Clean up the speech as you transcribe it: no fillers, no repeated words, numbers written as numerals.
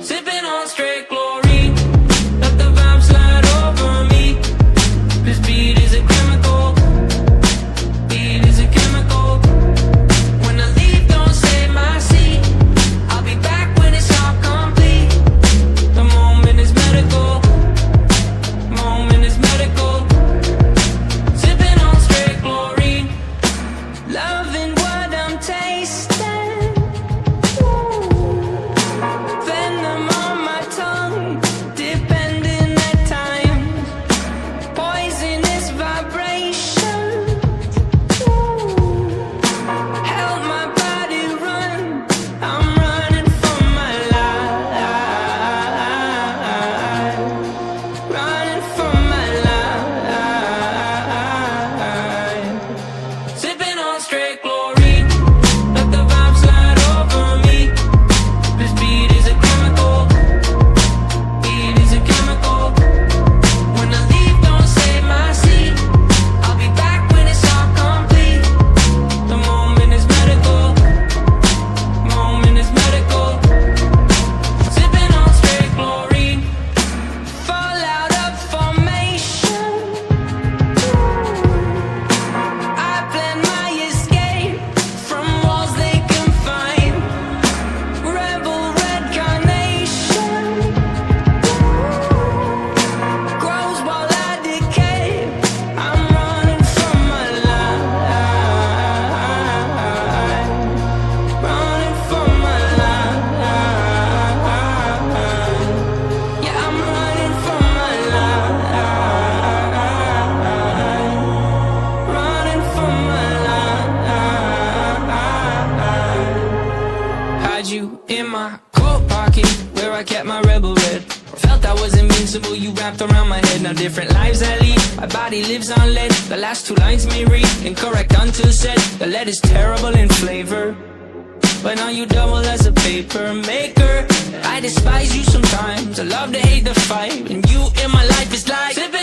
Sipping on straight glory, let the vibe slide over me. This beat is a chemical, beat is a chemical. When I leave, don't save my seat. I'll be back when it's all complete. The moment is medical, moment is medical. Sipping on straight glory, loving what I'm tasting. In my coat pocket, where I kept my rebel red. Felt I was invincible, you wrapped around my head. Now different lives I lead, my body lives on lead. The last two lines may read incorrect until said. The lead is terrible in flavor, but now you double as a paper maker. I despise you sometimes, I love to hate the fight, and you in my life is like sipping